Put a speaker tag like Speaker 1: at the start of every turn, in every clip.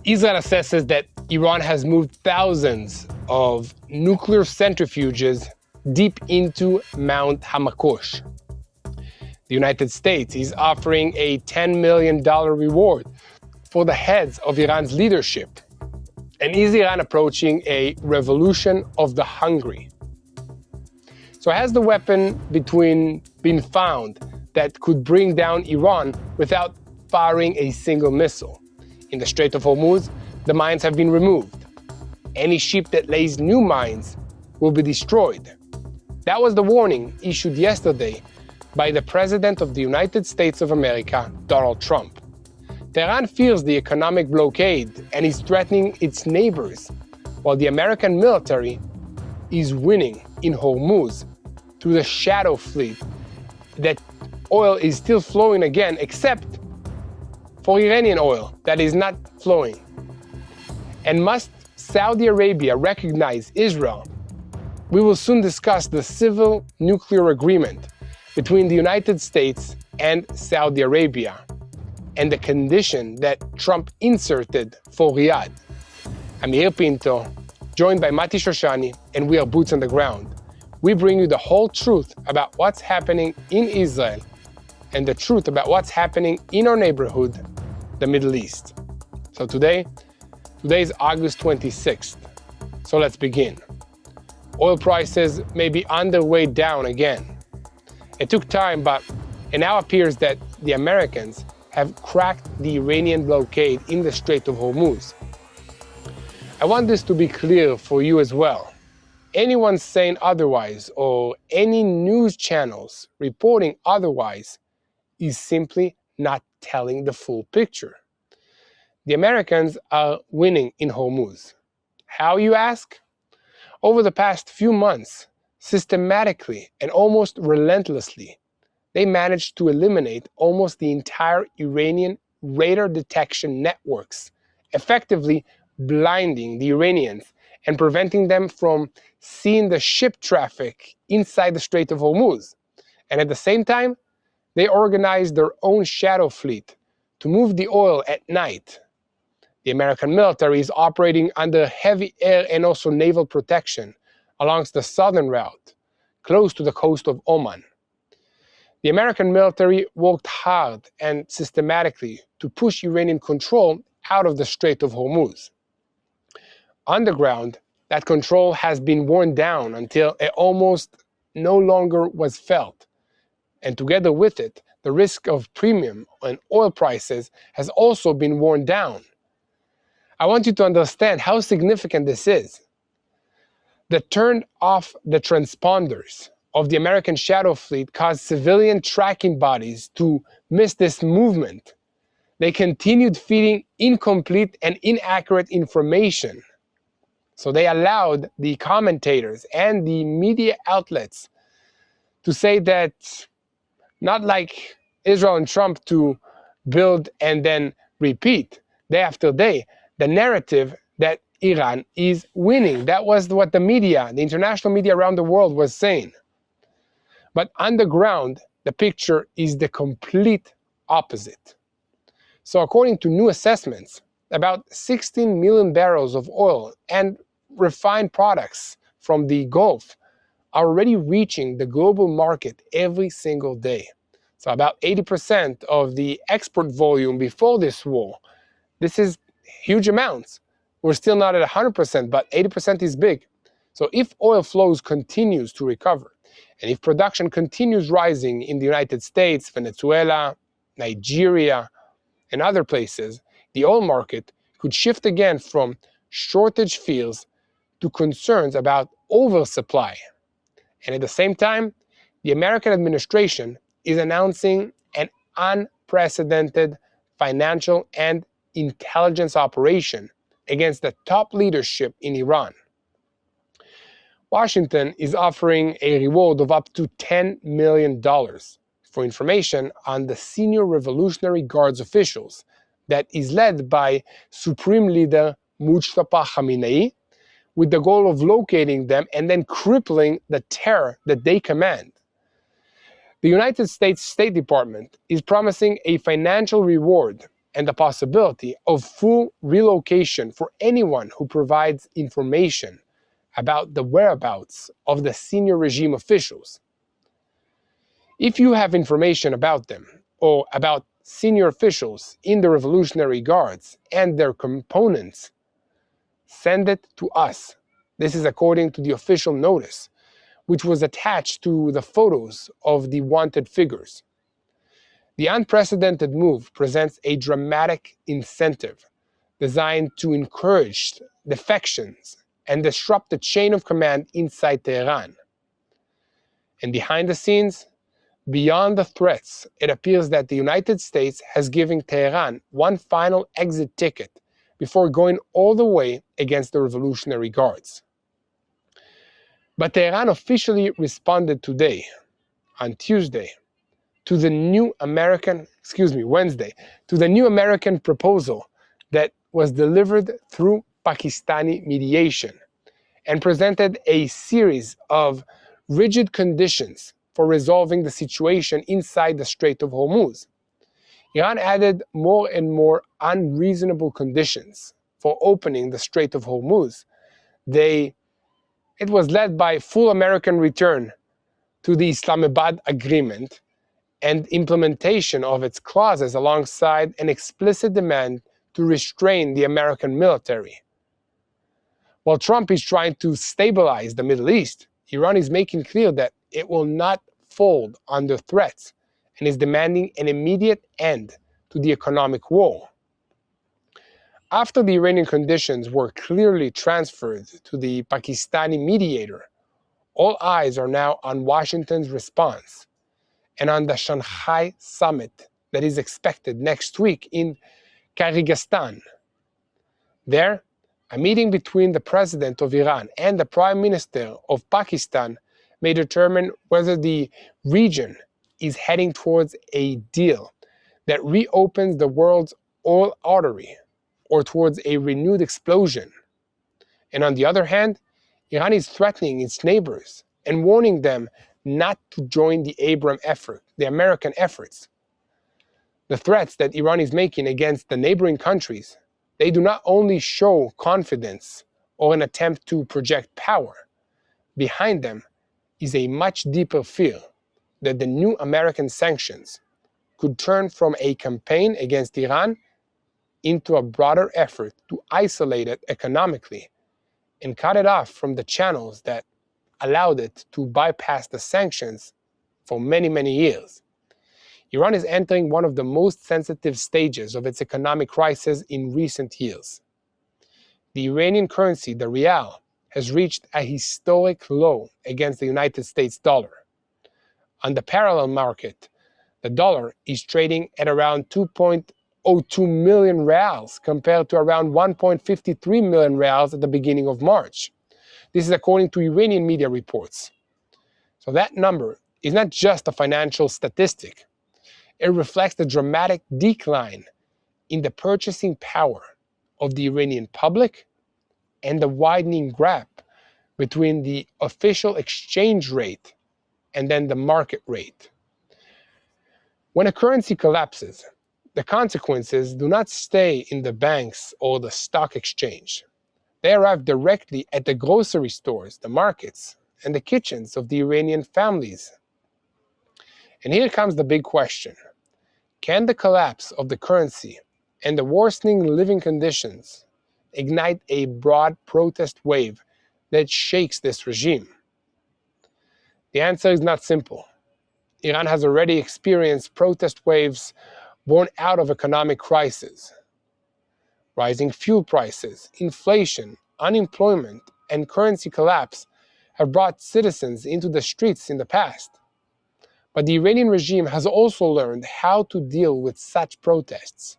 Speaker 1: Israel assesses that Iran has moved thousands of nuclear centrifuges deep into Mount HaMakosh. The United States is offering a $10 million reward for the heads of Iran's leadership. And is Iran approaching a revolution of the hungry? So has the weapon been found that could bring down Iran without firing a single missile? In the Strait of Hormuz, the mines have been removed. Any ship that lays new mines will be destroyed. That was the warning issued yesterday by the President of the United States of America, Donald Trump. Tehran fears the economic blockade and is threatening its neighbors, while the American military is winning in Hormuz through the shadow fleet that oil is still flowing again, except for Iranian oil that is not flowing. And must Saudi Arabia recognize Israel? We will soon discuss the civil nuclear agreement between the United States and Saudi Arabia and the condition that Trump inserted for Riyadh. I'm Yair Pinto, joined by Mati Shoshani, and we are boots on the ground. We bring you the whole truth about what's happening in Israel and the truth about what's happening in our neighborhood, the Middle East. So today is August 26th. So let's begin. Oil prices may be on their way down again. It took time, but it now appears that the Americans have cracked the Iranian blockade in the Strait of Hormuz. I want this to be clear for you as well. Anyone saying otherwise or any news channels reporting otherwise is simply not telling the full picture. The Americans are winning in Hormuz. How, you ask? Over the past few months, systematically and almost relentlessly, they managed to eliminate almost the entire Iranian radar detection networks, effectively blinding the Iranians and preventing them from seeing the ship traffic inside the Strait of Hormuz. And at the same time, they organized their own shadow fleet to move the oil at night. The American military is operating under heavy air and also naval protection along the southern route, close to the coast of Oman. The American military worked hard and systematically to push Iranian control out of the Strait of Hormuz. Underground, that control has been worn down until it almost no longer was felt. And together with it, the risk of premium on oil prices has also been worn down. I want you to understand how significant this is. The turn off the transponders of the American shadow fleet caused civilian tracking bodies to miss this movement. They continued feeding incomplete and inaccurate information. So they allowed the commentators and the media outlets to say that, not like Israel and Trump to build and then repeat day after day, the narrative that Iran is winning. That was what the media, the international media around the world was saying. But underground, the picture is the complete opposite. So according to new assessments, about 16 million barrels of oil and refined products from the Gulf are already reaching the global market every single day. So about 80% of the export volume before this war. This is huge amounts. We're still not at 100%, but 80% is big. So if oil flows continues to recover, and if production continues rising in the United States, Venezuela, Nigeria, and other places, the oil market could shift again from shortage fears to concerns about oversupply. And at the same time, the American administration is announcing an unprecedented financial and intelligence operation against the top leadership in Iran. Washington is offering a reward of up to $10 million for information on the senior Revolutionary Guards officials that is led by Supreme Leader Mustafa Khamenei, with the goal of locating them and then crippling the terror that they command. The United States State Department is promising a financial reward and the possibility of full relocation for anyone who provides information about the whereabouts of the senior regime officials. If you have information about them, or about senior officials in the Revolutionary Guards and their components, send it to us. This is according to the official notice, which was attached to the photos of the wanted figures. The unprecedented move presents a dramatic incentive designed to encourage defections and disrupt the chain of command inside Tehran. And behind the scenes, beyond the threats, it appears that the United States has given Tehran one final exit ticket before going all the way against the Revolutionary Guards. But Tehran officially responded today, on Tuesday, to the new Wednesday, to the new American proposal that was delivered through Pakistani mediation and presented a series of rigid conditions for resolving the situation inside the Strait of Hormuz. Iran added more and more unreasonable conditions for opening the Strait of Hormuz. It was led by full American return to the Islamabad Agreement and implementation of its clauses alongside an explicit demand to restrain the American military. While Trump is trying to stabilize the Middle East, Iran is making clear that it will not fold under threats and is demanding an immediate end to the economic war. After the Iranian conditions were clearly transferred to the Pakistani mediator, all eyes are now on Washington's response and on the Shanghai summit that is expected next week in Kyrgyzstan. There, a meeting between the president of Iran and the prime minister of Pakistan may determine whether the region is heading towards a deal that reopens the world's oil artery or towards a renewed explosion. And on the other hand, Iran is threatening its neighbors and warning them not to join the American efforts. The threats that Iran is making against the neighboring countries, they do not only show confidence or an attempt to project power. Behind them is a much deeper fear that the new American sanctions could turn from a campaign against Iran into a broader effort to isolate it economically and cut it off from the channels that allowed it to bypass the sanctions for many, many years. Iran is entering one of the most sensitive stages of its economic crisis in recent years. The Iranian currency, the rial, has reached a historic low against the United States dollar. On the parallel market, the dollar is trading at around 2.02 million reals compared to around 1.53 million reals at the beginning of March. This is according to Iranian media reports. So that number is not just a financial statistic. It reflects the dramatic decline in the purchasing power of the Iranian public and the widening gap between the official exchange rate and then the market rate. When a currency collapses, the consequences do not stay in the banks or the stock exchange. They arrive directly at the grocery stores, the markets, and the kitchens of the Iranian families. And here comes the big question. Can the collapse of the currency and the worsening living conditions ignite a broad protest wave that shakes this regime? The answer is not simple. Iran has already experienced protest waves born out of economic crisis. Rising fuel prices, inflation, unemployment, and currency collapse have brought citizens into the streets in the past. But the Iranian regime has also learned how to deal with such protests.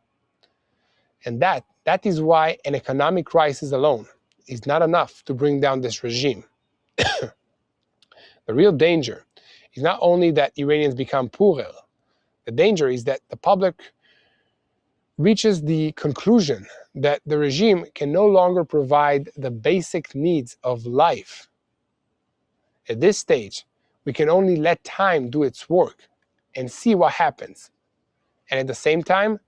Speaker 1: And that is why an economic crisis alone is not enough to bring down this regime. The real danger is not only that Iranians become poorer, the danger is that the public reaches the conclusion that the regime can no longer provide the basic needs of life. At this stage, we can only let time do its work and see what happens. And at the same time,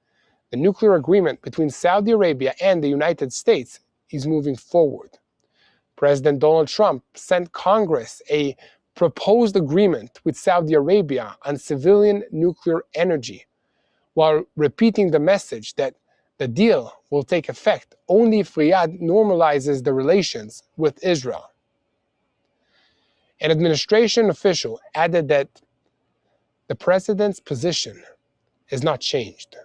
Speaker 1: the nuclear agreement between Saudi Arabia and the United States is moving forward. President Donald Trump sent Congress a proposed agreement with Saudi Arabia on civilian nuclear energy, while repeating the message that the deal will take effect only if Riyadh normalizes the relations with Israel. An administration official added that the president's position has not changed.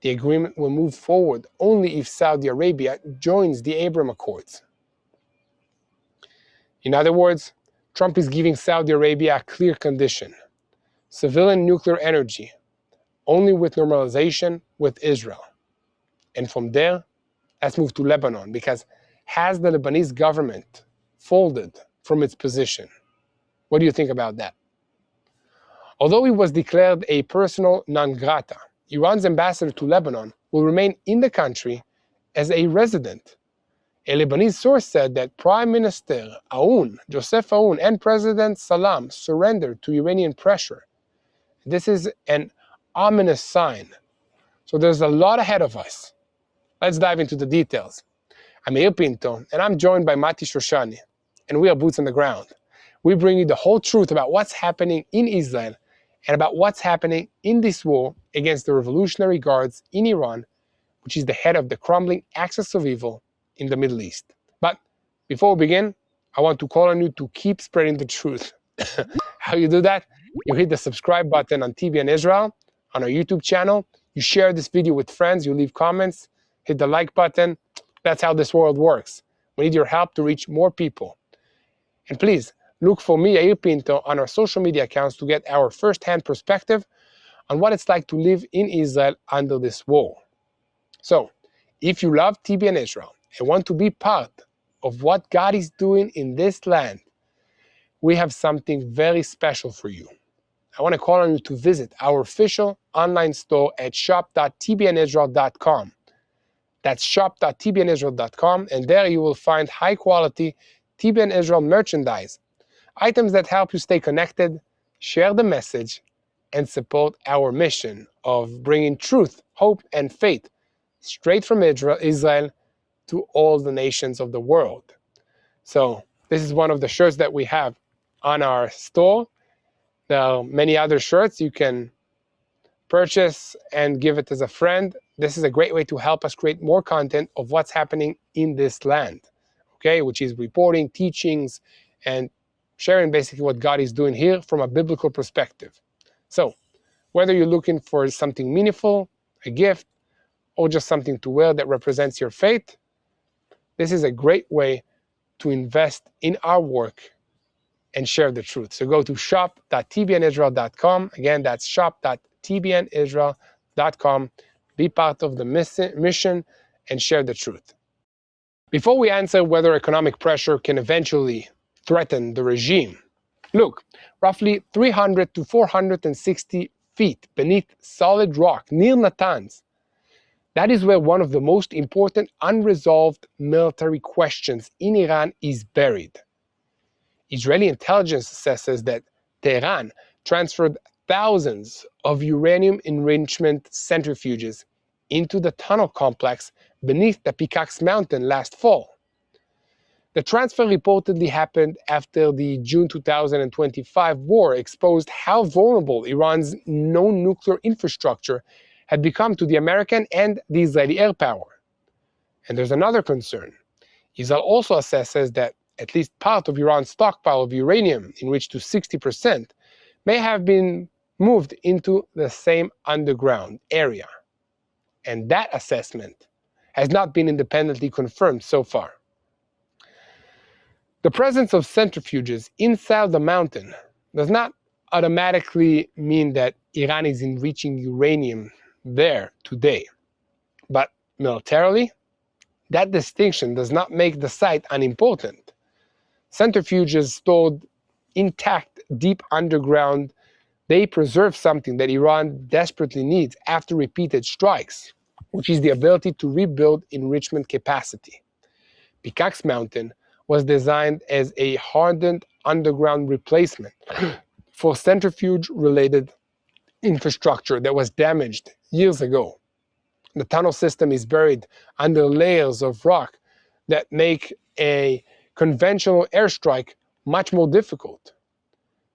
Speaker 1: The agreement will move forward only if Saudi Arabia joins the Abraham Accords. In other words, Trump is giving Saudi Arabia a clear condition: civilian nuclear energy, only with normalization with Israel. And from there, let's move to Lebanon, because has the Lebanese government folded from its position? What do you think about that? Although he was declared a persona non grata, Iran's ambassador to Lebanon will remain in the country as a resident. A Lebanese source said that Prime Minister Joseph Aoun, and President Salam surrendered to Iranian pressure. This is an ominous sign. So there's a lot ahead of us. Let's dive into the details. I'm Yair Pinto, and I'm joined by Mati Shoshani, and we are boots on the ground. We bring you the whole truth about what's happening in Israel and about what's happening in this war against the Revolutionary Guards in Iran, which is the head of the crumbling axis of evil in the Middle East. But before we begin, I want to call on you to keep spreading the truth. How you do that? You hit the subscribe button on TBN Israel, on our YouTube channel. You share this video with friends. You leave comments. Hit the like button. That's how this world works. We need your help to reach more people. And please, look for me, Yair Pinto, on our social media accounts to get our first-hand perspective on what it's like to live in Israel under this war. So, if you love TBN Israel and want to be part of what God is doing in this land, we have something very special for you. I want to call on you to visit our official online store at shop.tbnisrael.com. That's shop.tbnisrael.com, and there you will find high-quality TBN Israel merchandise, items that help you stay connected, share the message, and support our mission of bringing truth, hope, and faith straight from Israel to all the nations of the world. So this is one of the shirts that we have on our store. There are many other shirts you can purchase and give it as a friend. This is a great way to help us create more content of what's happening in this land, okay, which is reporting, teachings, and sharing basically what God is doing here from a biblical perspective. So whether you're looking for something meaningful, a gift, or just something to wear that represents your faith, this is a great way to invest in our work and share the truth. So go to shop.tbnisrael.com. Again, that's shop.tbnisrael.com. Be part of the mission and share the truth. Before we answer whether economic pressure can eventually threaten the regime, look, roughly 300 to 460 feet beneath solid rock near Natanz, that is where one of the most important unresolved military questions in Iran is buried. Israeli intelligence assesses that Tehran transferred thousands of uranium enrichment centrifuges into the tunnel complex beneath the Pickaxe Mountain last fall. The transfer reportedly happened after the June 2025 war exposed how vulnerable Iran's known nuclear infrastructure had become to the American and the Israeli air power. And there's another concern. Israel also assesses that at least part of Iran's stockpile of uranium, enriched to 60%, may have been moved into the same underground area. And that assessment has not been independently confirmed so far. The presence of centrifuges inside the mountain does not automatically mean that Iran is enriching uranium there today. But militarily, that distinction does not make the site unimportant. Centrifuges stored intact deep underground, they preserve something that Iran desperately needs after repeated strikes, which is the ability to rebuild enrichment capacity. Pickaxe Mountain was designed as a hardened underground replacement for centrifuge-related infrastructure that was damaged years ago. The tunnel system is buried under layers of rock that make a conventional airstrike much more difficult.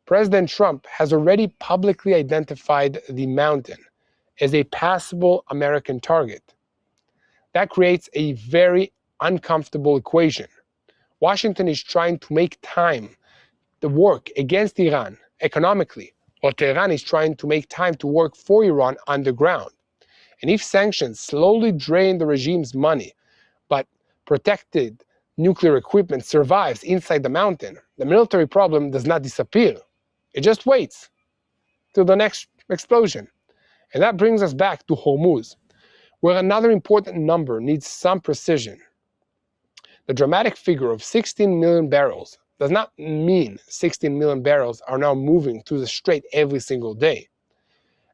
Speaker 1: President Trump has already publicly identified the mountain as a passable American target. That creates a very uncomfortable equation. Washington is trying to make time to work against Iran economically, while Tehran is trying to make time to work for Iran underground. And if sanctions slowly drain the regime's money, but protected nuclear equipment survives inside the mountain, the military problem does not disappear. It just waits till the next explosion. And that brings us back to Hormuz, where another important number needs some precision. The dramatic figure of 16 million barrels does not mean 16 million barrels are now moving through the strait every single day.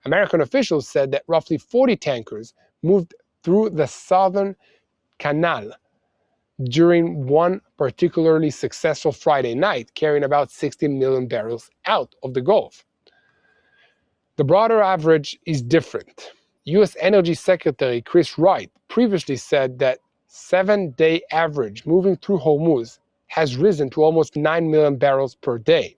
Speaker 1: American officials said that roughly 40 tankers moved through the southern canal during one particularly successful Friday night, carrying about 16 million barrels out of the Gulf. The broader average is different. U.S. Energy Secretary Chris Wright previously said that 7-day average moving through Hormuz has risen to almost 9 million barrels per day.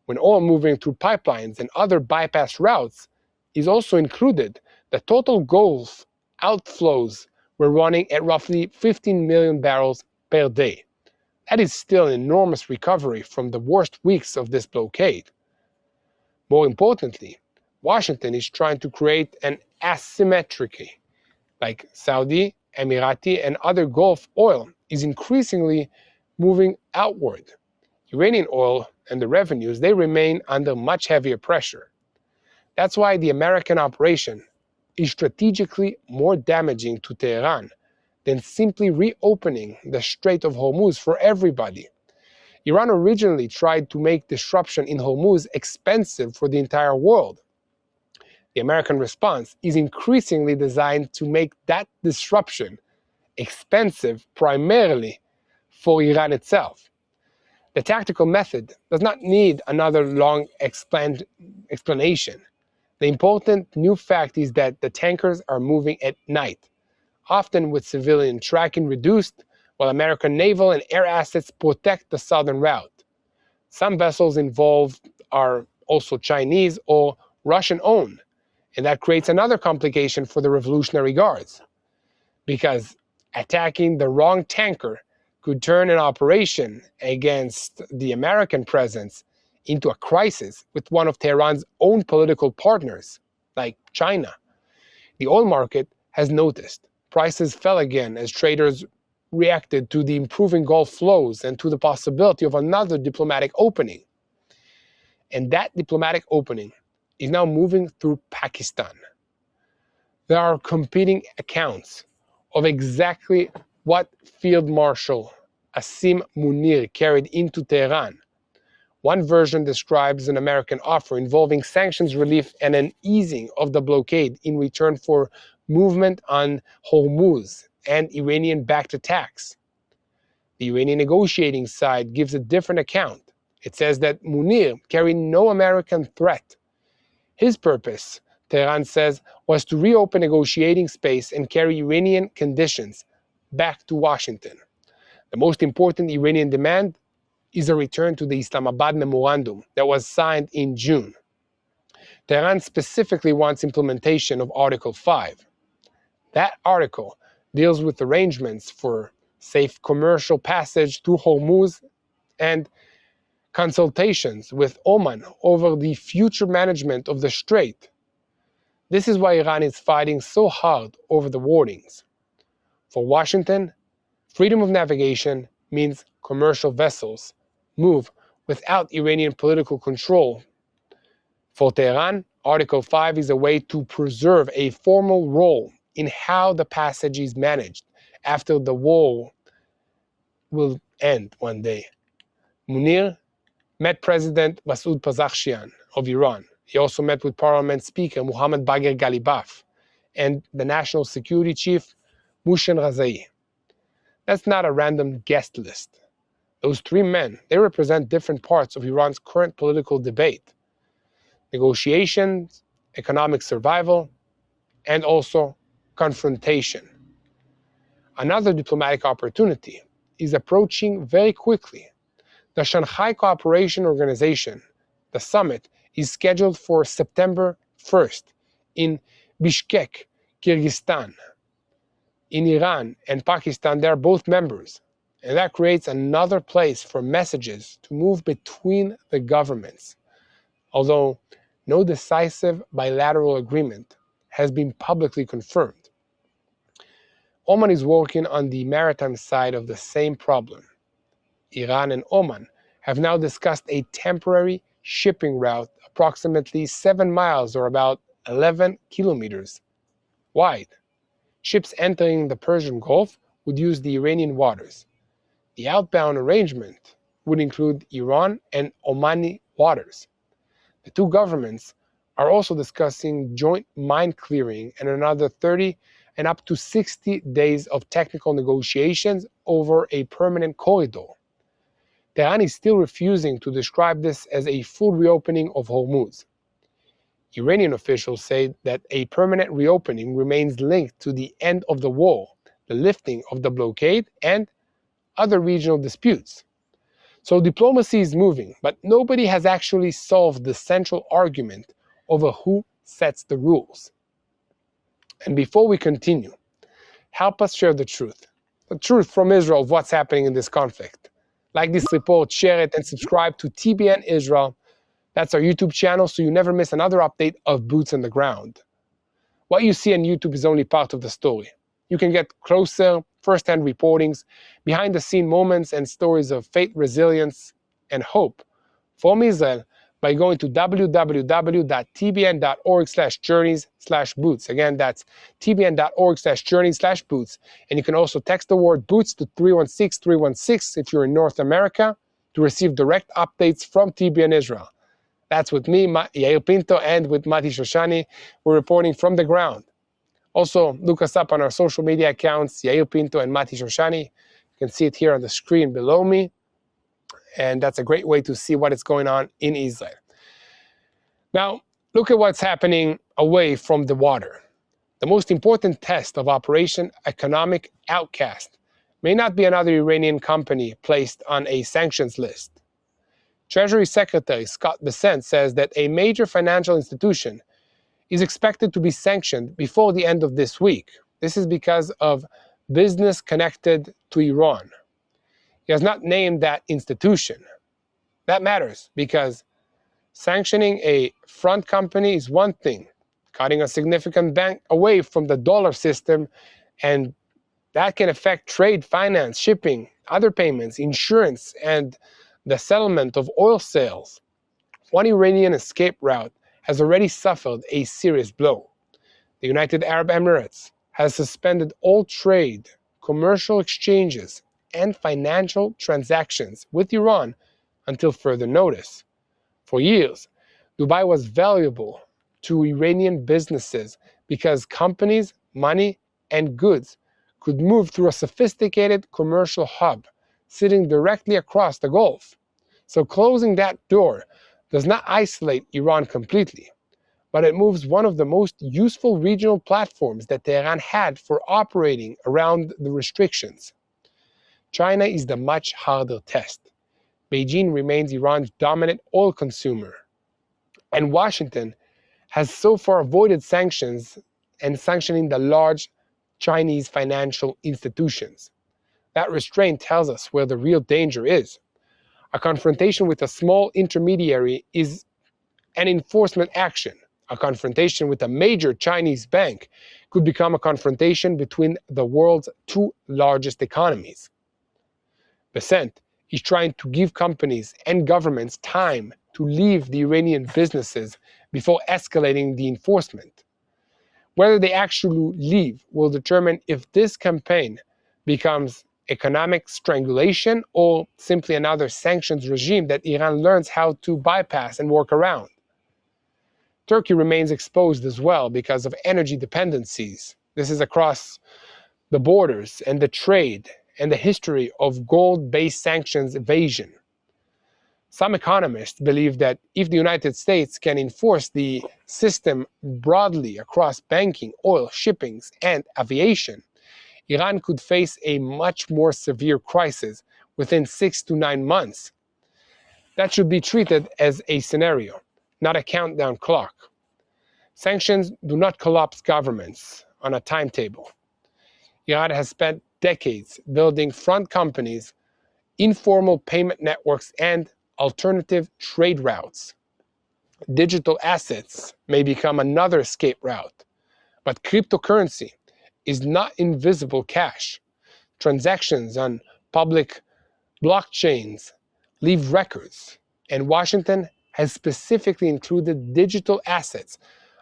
Speaker 1: When oil moving through pipelines and other bypass routes is also included, the total Gulf outflows were running at roughly 15 million barrels per day. That is still an enormous recovery from the worst weeks of this blockade. More importantly, Washington is trying to create an asymmetry, like Saudi, Emirati, and other Gulf oil is increasingly moving outward. Iranian oil and the revenues, they remain under much heavier pressure. That's why the American operation is strategically more damaging to Tehran than simply reopening the Strait of Hormuz for everybody. Iran originally tried to make disruption in Hormuz expensive for the entire world. The American response is increasingly designed to make that disruption expensive primarily for Iran itself. The tactical method does not need another long explanation. The important new fact is that the tankers are moving at night, often with civilian tracking reduced, while American naval and air assets protect the southern route. Some vessels involved are also Chinese or Russian-owned, and that creates another complication for the Revolutionary Guards, because attacking the wrong tanker could turn an operation against the American presence into a crisis with one of Tehran's own political partners, like China. The oil market has noticed. Prices fell again as traders reacted to the improving Gulf flows and to the possibility of another diplomatic opening. And that diplomatic opening is now moving through Pakistan. There are competing accounts of exactly what Field Marshal Asim Munir carried into Tehran. One version describes an American offer involving sanctions relief and an easing of the blockade in return for movement on Hormuz and Iranian-backed attacks. The Iranian negotiating side gives a different account. It says that Munir carried no American threat. His purpose, Tehran says, was to reopen negotiating space and carry Iranian conditions back to Washington. The most important Iranian demand is a return to the Islamabad memorandum that was signed in June. Tehran specifically wants implementation of Article 5. That article deals with arrangements for safe commercial passage through Hormuz and consultations with Oman over the future management of the strait. This is why Iran is fighting so hard over the wordings. For Washington, freedom of navigation means commercial vessels move without Iranian political control. For Tehran, Article 5 is a way to preserve a formal role in how the passage is managed after the war will end one day. Munir met President Masoud Pezeshkian of Iran. He also met with Parliament Speaker Mohammad Bagher Ghalibaf and the National Security Chief Mohsen Razai. That's not a random guest list. Those three men, they represent different parts of Iran's current political debate: negotiations, economic survival, and also confrontation. Another diplomatic opportunity is approaching very quickly. The Shanghai Cooperation Organization, the summit, is scheduled for September 1st in Bishkek, Kyrgyzstan. In Iran and Pakistan, they are both members, and that creates another place for messages to move between the governments. Although no decisive bilateral agreement has been publicly confirmed. Oman is working on the maritime side of the same problem. Iran and Oman have now discussed a temporary shipping route approximately 7 miles or about 11 kilometers wide. Ships entering the Persian Gulf would use the Iranian waters. The outbound arrangement would include Iran and Omani waters. The two governments are also discussing joint mine clearing and another 30 and up to 60 days of technical negotiations over a permanent corridor. Tehran is still refusing to describe this as a full reopening of Hormuz. Iranian officials say that a permanent reopening remains linked to the end of the war, the lifting of the blockade, and other regional disputes. So diplomacy is moving, but nobody has actually solved the central argument over who sets the rules. And before we continue, help us share the truth from Israel of what's happening in this conflict. Like this report, share it, and subscribe to TBN Israel. That's our YouTube channel, so you never miss another update of Boots on the Ground. What you see on YouTube is only part of the story. You can get closer, first-hand reportings, behind-the-scene moments, and stories of faith, resilience, and hope from Israel by going to www.tbn.org/journeys/boots. Again, that's tbn.org/journeys/boots. And you can also text the word boots to 316-316 if you're in North America to receive direct updates from TBN Israel. That's with me, Yair Pinto, and with Mati Shoshani. We're reporting from the ground. Also, look us up on our social media accounts, Yair Pinto and Mati Shoshani. You can see it here on the screen below me. And that's a great way to see what is going on in Israel. Now, look at what's happening away from the water. The most important test of Operation Economic Outcast may not be another Iranian company placed on a sanctions list. Treasury Secretary Scott Bessent says that a major financial institution is expected to be sanctioned before the end of this week. This is because of business connected to Iran. He has not named that institution. That matters because sanctioning a front company is one thing, cutting a significant bank away from the dollar system, and that can affect trade, finance, shipping, other payments, insurance, and the settlement of oil sales. One Iranian escape route has already suffered a serious blow. The United Arab Emirates has suspended all trade, commercial exchanges, and financial transactions with Iran until further notice. For years, Dubai was valuable to Iranian businesses because companies, money, and goods could move through a sophisticated commercial hub sitting directly across the Gulf. So closing that door does not isolate Iran completely, but it moves one of the most useful regional platforms that Tehran had for operating around the restrictions. China is the much harder test. Beijing remains Iran's dominant oil consumer, and Washington has so far avoided sanctions and sanctioning the large Chinese financial institutions. That restraint tells us where the real danger is. A confrontation with a small intermediary is an enforcement action. A confrontation with a major Chinese bank could become a confrontation between the world's two largest economies. Bessent is trying to give companies and governments time to leave the Iranian businesses before escalating the enforcement. Whether they actually leave will determine if this campaign becomes economic strangulation or simply another sanctions regime that Iran learns how to bypass and work around. Turkey remains exposed as well because of energy dependencies. This is across the borders and the trade and the history of gold-based sanctions evasion. Some economists believe that if the United States can enforce the system broadly across banking, oil, shippings, and aviation, Iran could face a much more severe crisis within 6 to 9 months. That should be treated as a scenario, not a countdown clock. Sanctions do not collapse governments on a timetable. Iran has spent decades building front companies, informal payment networks, and alternative trade routes. Digital assets may become another escape route, but cryptocurrency is not invisible cash. Transactions on public blockchains leave records, and Washington has specifically included digital assets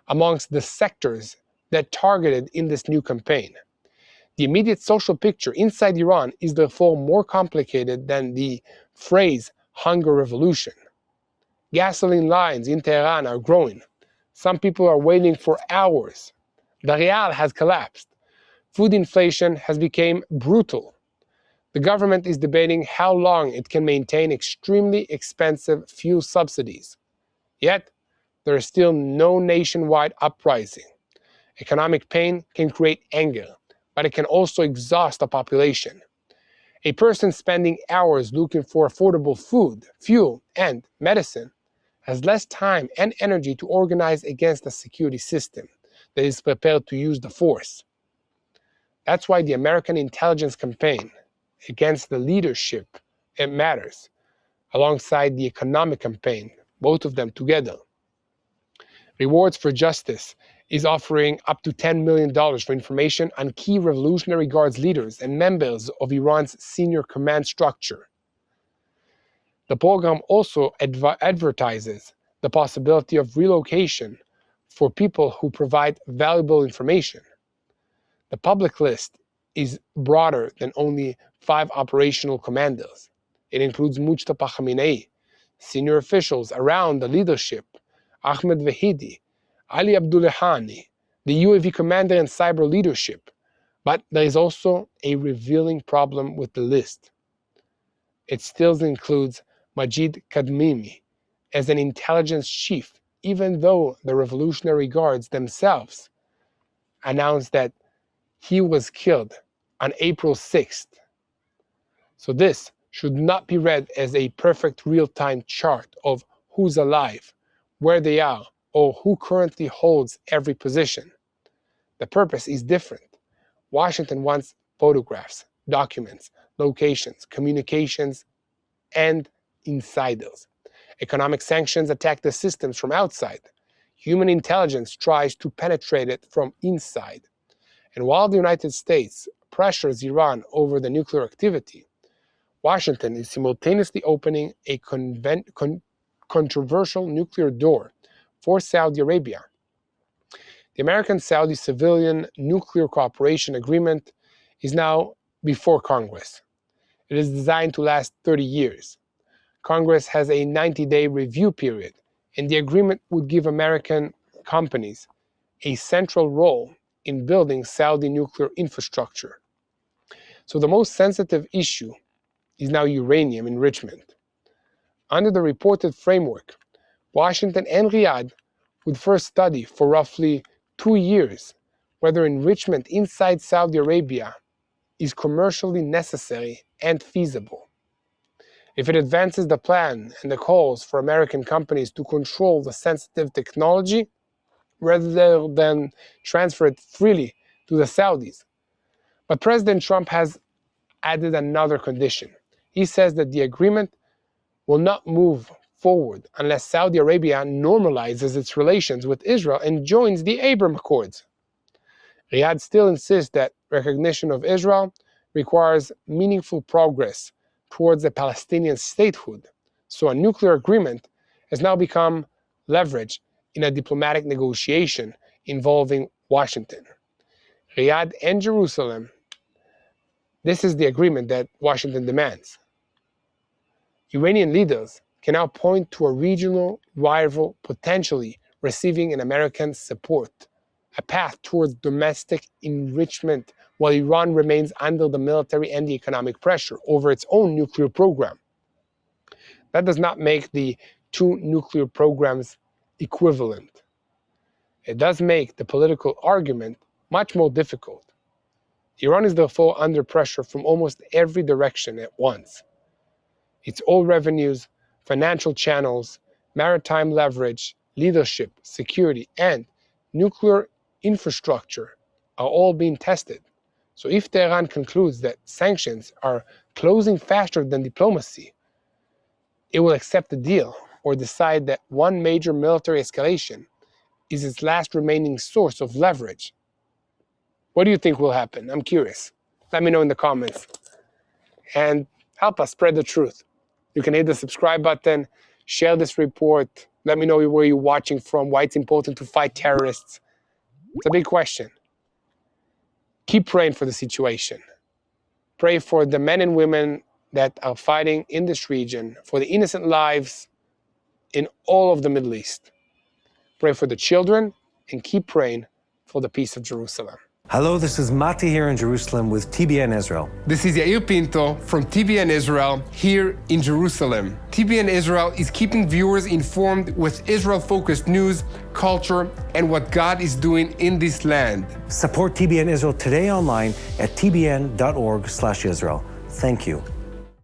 Speaker 1: amongst the sectors that targeted in this new campaign. The immediate social picture inside Iran is therefore more complicated than the phrase hunger revolution. Gasoline lines in Tehran are growing. Some people are waiting for hours. The rial has collapsed. Food inflation has become brutal. The government is debating how long it can maintain extremely expensive fuel subsidies. Yet, there is still no nationwide uprising. Economic pain can create anger, but it can also exhaust a population. A person spending hours looking for affordable food, fuel, and medicine has less time and energy to organize against a security system that is prepared to use the force. That's why the American intelligence campaign against the leadership, it matters, alongside the economic campaign, both of them together. Rewards for Justice is offering up to $10 million for information on key Revolutionary Guards leaders and members of Iran's senior command structure. The program also advertises the possibility of relocation for people who provide valuable information. The public list is broader than only 5 operational commanders. It includes Mujtaba Khamenei, senior officials around the leadership, Ahmed Vahidi, Ali Abdullahani, the UAV commander and cyber leadership. But there is also a revealing problem with the list. It still includes Majid Kadmimi as an intelligence chief, even though the Revolutionary Guards themselves announced that he was killed on April 6th. So this should not be read as a perfect real-time chart of who's alive, where they are, or who currently holds every position. The purpose is different. Washington wants photographs, documents, locations, communications, and insiders. Economic sanctions attack the systems from outside. Human intelligence tries to penetrate it from inside. And while the United States pressures Iran over the nuclear activity, Washington is simultaneously opening a controversial nuclear door for Saudi Arabia. The American-Saudi Civilian Nuclear Cooperation Agreement is now before Congress. It is designed to last 30 years. Congress has a 90-day review period, and the agreement would give American companies a central role in building Saudi nuclear infrastructure. So the most sensitive issue is now uranium enrichment. Under the reported framework, Washington and Riyadh would first study for roughly 2 years whether enrichment inside Saudi Arabia is commercially necessary and feasible. If it advances the plan and the calls for American companies to control the sensitive technology rather than transfer it freely to the Saudis. But President Trump has added another condition. He says that the agreement will not move forward unless Saudi Arabia normalizes its relations with Israel and joins the Abraham Accords. Riyadh still insists that recognition of Israel requires meaningful progress towards a Palestinian statehood, so a nuclear agreement has now become leverage in a diplomatic negotiation involving Washington. Riyadh and Jerusalem, this is the agreement that Washington demands. Iranian leaders can now point to a regional rival potentially receiving an American support, a path towards domestic enrichment while Iran remains under the military and the economic pressure over its own nuclear program. That does not make the two nuclear programs equivalent. It does make the political argument much more difficult. Iran is therefore under pressure from almost every direction at once. Its oil revenues, financial channels, maritime leverage, leadership, security, and nuclear infrastructure are all being tested. So if Tehran concludes that sanctions are closing faster than diplomacy, it will accept the deal or decide that one major military escalation is its last remaining source of leverage. What do you think will happen? I'm curious. Let me know in the comments. And help us spread the truth. You can hit the subscribe button, share this report, let me know where you're watching from, why it's important to fight terrorists. It's a big question. Keep praying for the situation. Pray for the men and women that are fighting in this region, for the innocent lives in all of the Middle East. Pray for the children, and keep praying for the peace of Jerusalem.
Speaker 2: Hello, this is Mati here in Jerusalem with TBN Israel.
Speaker 1: This is Yair Pinto from TBN Israel here in Jerusalem. TBN Israel is keeping viewers informed with Israel-focused news, culture, and what God is doing in this land.
Speaker 2: Support TBN Israel today online at tbn.org/Israel. Thank you.